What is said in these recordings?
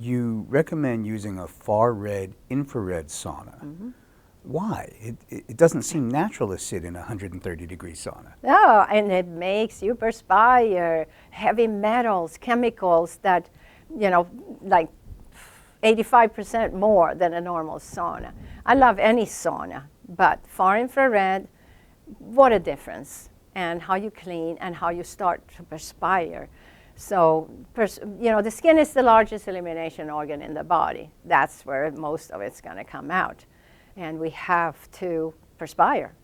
You recommend using a far-red infrared sauna. Mm-hmm. Why? It doesn't seem natural to sit in a 130-degree sauna. No, and it makes you perspire, heavy metals, chemicals that, you know, like 85% more than a normal sauna. I love any sauna, but far infrared, what a difference. And how you clean and how you start to perspire. So, you know, the skin is the largest elimination organ in the body. That's where most of it's going to come out. And we have to perspire.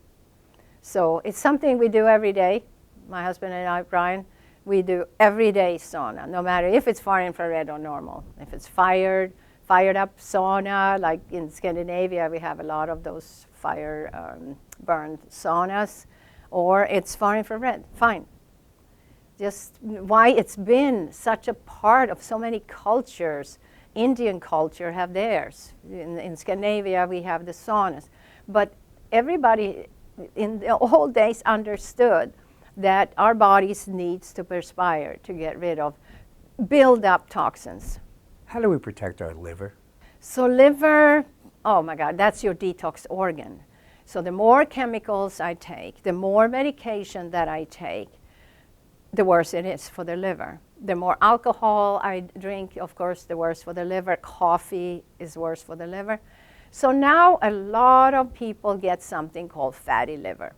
So it's something we do every day. My husband and I, Brian, we do everyday sauna, no matter if it's far infrared or normal. If it's fired up sauna, like in Scandinavia, we have a lot of those burned saunas, or it's far infrared, fine. Just why it's been such a part of so many cultures. Indian culture have theirs. In Scandinavia, we have the saunas. But everybody in the old days understood that our bodies needs to perspire to get rid of build up toxins. How do we protect our liver? So liver, oh my God, that's your detox organ. So the more chemicals I take, the more medication that I take, the worse it is for the liver. The more alcohol I drink, of course, the worse for the liver. Coffee is worse for the liver. So now a lot of people get something called fatty liver.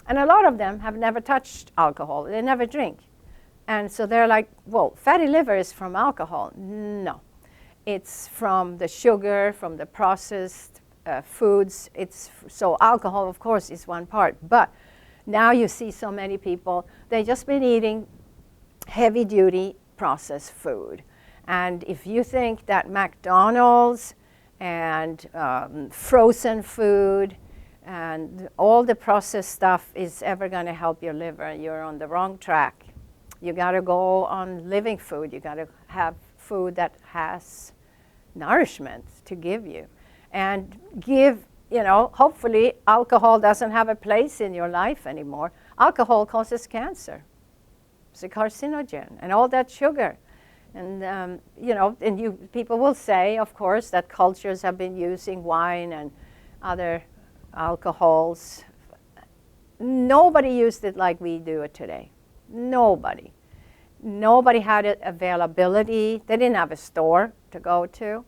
And a lot of them have never touched alcohol. They never drink. And so they're like, well, fatty liver is from alcohol. No. It's from the sugar, from the processed foods. So alcohol, of course, is one part. But now you see so many people, they've just been eating heavy-duty processed food. And if you think that McDonald's and frozen food and all the processed stuff is ever going to help your liver, you're on the wrong track. You got to go on living food. You got to have food that has nourishment to give you. And give, you know, hopefully alcohol doesn't have a place in your life anymore. Alcohol causes cancer. It's a carcinogen, and all that sugar. And, you know, and people will say, of course, that cultures have been using wine and other alcohols. Nobody used it like we do it today. Nobody. Nobody had it availability. They didn't have a store to go to.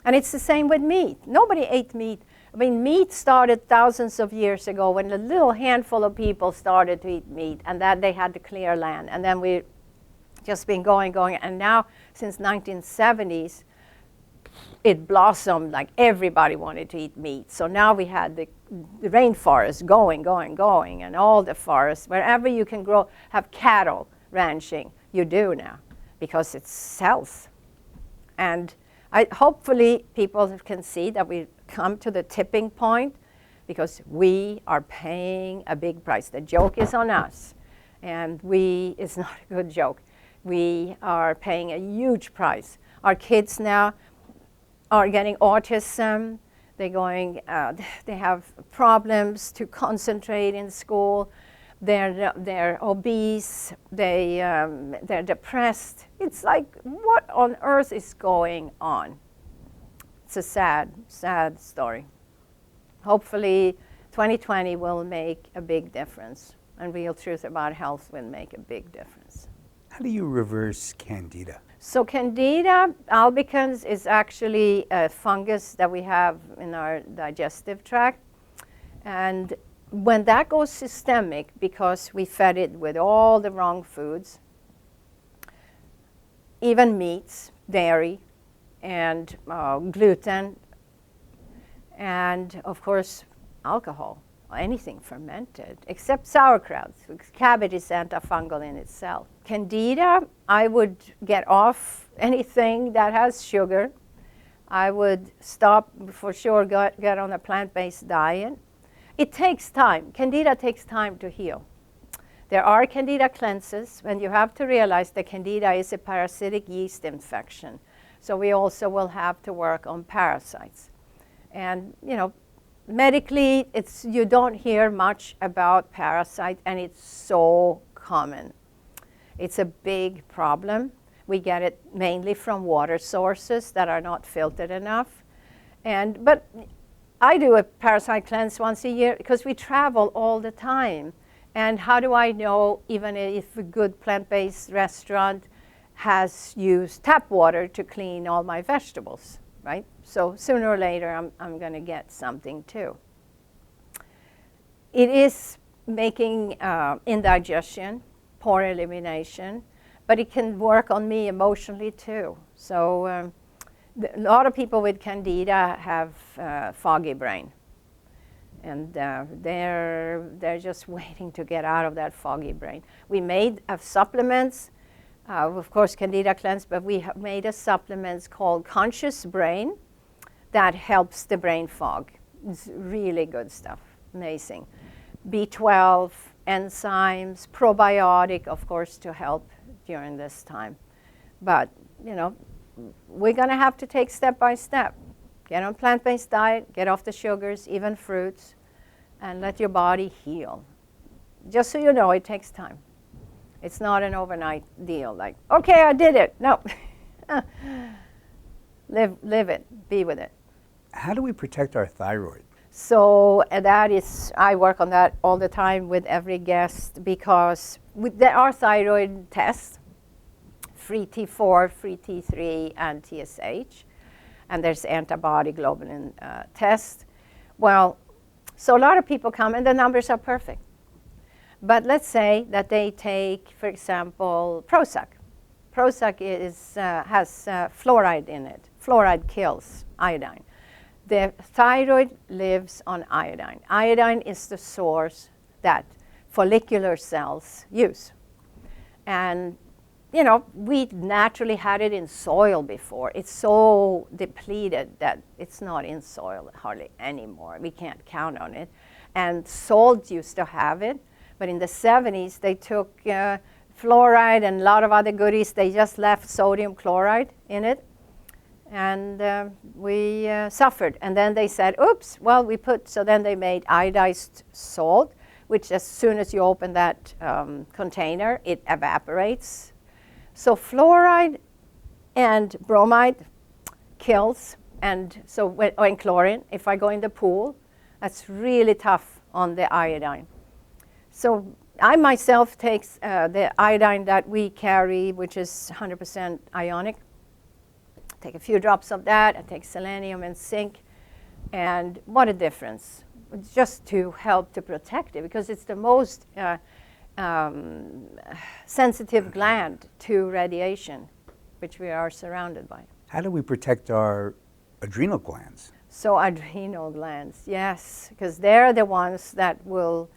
And it's the same with meat. Nobody ate meat. I mean, meat started thousands of years ago when a little handful of people started to eat meat, and that they had to clear land. And then we just been going. And now, since 1970s, it blossomed like everybody wanted to eat meat. So now we had the rainforest going, and all the forests, wherever you can grow, have cattle ranching, you do now, because it sells. And hopefully people can see that we come to the tipping point, because we are paying a big price. The joke is on us, and it's not a good joke. We are paying a huge price. Our kids now are getting autism. They have problems to concentrate in school. They're obese. They're depressed. It's like, what on earth is going on? It's a sad, sad story. Hopefully, 2020 will make a big difference, and Real Truth About Health will make a big difference. How do you reverse Candida? So Candida albicans is actually a fungus that we have in our digestive tract. And when that goes systemic, because we fed it with all the wrong foods, even meats, dairy, and gluten, and of course alcohol, anything fermented, except sauerkraut. Cabbage is antifungal in itself. Candida, I would get off anything that has sugar. I would stop, for sure, get on a plant-based diet. It takes time. Candida takes time to heal. There are Candida cleanses, and you have to realize that Candida is a parasitic yeast infection. So we also will have to work on parasites. And, you know, medically, you don't hear much about parasites, and it's so common. It's a big problem. We get it mainly from water sources that are not filtered enough. But I do a parasite cleanse once a year because we travel all the time. And how do I know even if a good plant-based restaurant has used tap water to clean all my vegetables, right? So sooner or later, I'm going to get something too. It is making indigestion, poor elimination, but it can work on me emotionally too. So a lot of people with Candida have foggy brain. And they're just waiting to get out of that foggy brain. We made supplements, of course, Candida cleanse, but we have made a supplement called Conscious Brain that helps the brain fog. It's really good stuff, amazing. B12, enzymes, probiotic, of course, to help during this time. But, you know, we're going to have to take step by step. Get on plant-based diet, get off the sugars, even fruits, and let your body heal. Just so you know, it takes time. It's not an overnight deal, like, okay, I did it. No. Live it, be with it. How do we protect our thyroid? So that is, I work on that all the time with every guest because there are thyroid tests, free T4, free T3, and TSH. And there's antibody globulin test. Well, so a lot of people come and the numbers are perfect. But let's say that they take, for example, Prozac. Prozac has fluoride in it. Fluoride kills iodine. The thyroid lives on iodine. Iodine is the source that follicular cells use. And you know, we naturally had it in soil before. It's so depleted that it's not in soil hardly anymore. We can't count on it. And salt used to have it, but in the 70s they took fluoride and a lot of other goodies. They just left sodium chloride in it, and we suffered. And then they said, oops, well, so then they made iodized salt, which as soon as you open that container, it evaporates. So fluoride and bromide kills, and chlorine. If I go in the pool, that's really tough on the iodine. So I myself take the iodine that we carry, which is 100% ionic. Take a few drops of that. I take selenium and zinc, and what a difference! It's just to help to protect it because it's the most sensitive gland to radiation, which we are surrounded by. How do we protect our adrenal glands? So adrenal glands, yes, because they're the ones that will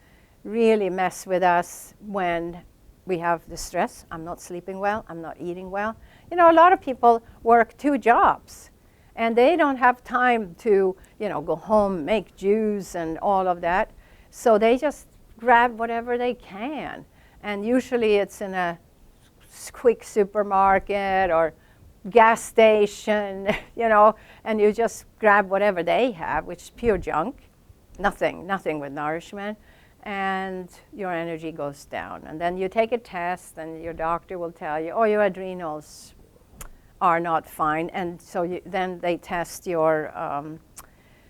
really mess with us when we have the stress. I'm not sleeping well, I'm not eating well. You know, a lot of people work 2 jobs and they don't have time to, you know, go home, make juice and all of that. So they just grab whatever they can. And usually it's in a quick supermarket or gas station, you know, and you just grab whatever they have, which is pure junk, nothing with nourishment, and your energy goes down. And then you take a test and your doctor will tell you, oh, your adrenals are not fine. And so then they test your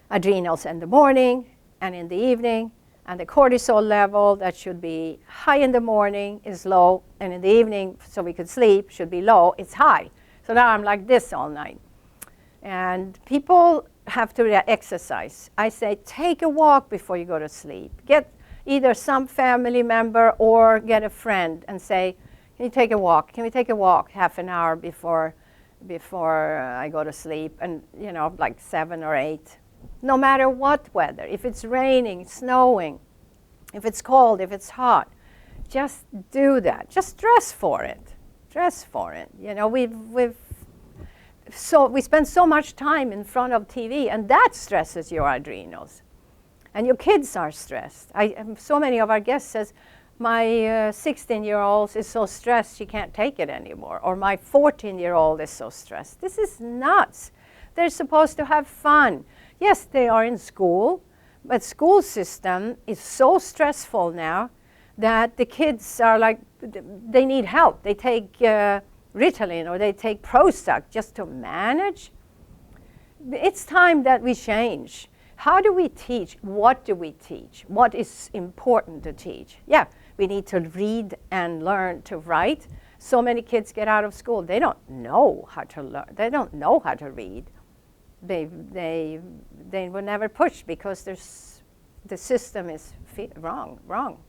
adrenals in the morning and in the evening, and the cortisol level that should be high in the morning is low, and in the evening, so we could sleep, should be low, it's high. So now I'm like this all night. And people have to exercise. I say, take a walk before you go to sleep. Get either some family member or get a friend and say, can you take a walk? Can we take a walk half an hour before I go to sleep? And, you know, like 7 or 8. No matter what weather, if it's raining, snowing, if it's cold, if it's hot, just do that. Just dress for it. Dress for it. You know, we spend so much time in front of TV, and that stresses your adrenals. And your kids are stressed. So many of our guests says, my 16-year-old is so stressed she can't take it anymore, or my 14-year-old is so stressed. This is nuts. They're supposed to have fun. Yes, they are in school, but school system is so stressful now that the kids are like, they need help. They take Ritalin or they take Prozac just to manage. It's time that we change. How do we teach? What do we teach? What is important to teach? Yeah, we need to read and learn to write. So many kids get out of school. They don't know how to learn. They don't know how to read. They were never pushed because the system is wrong.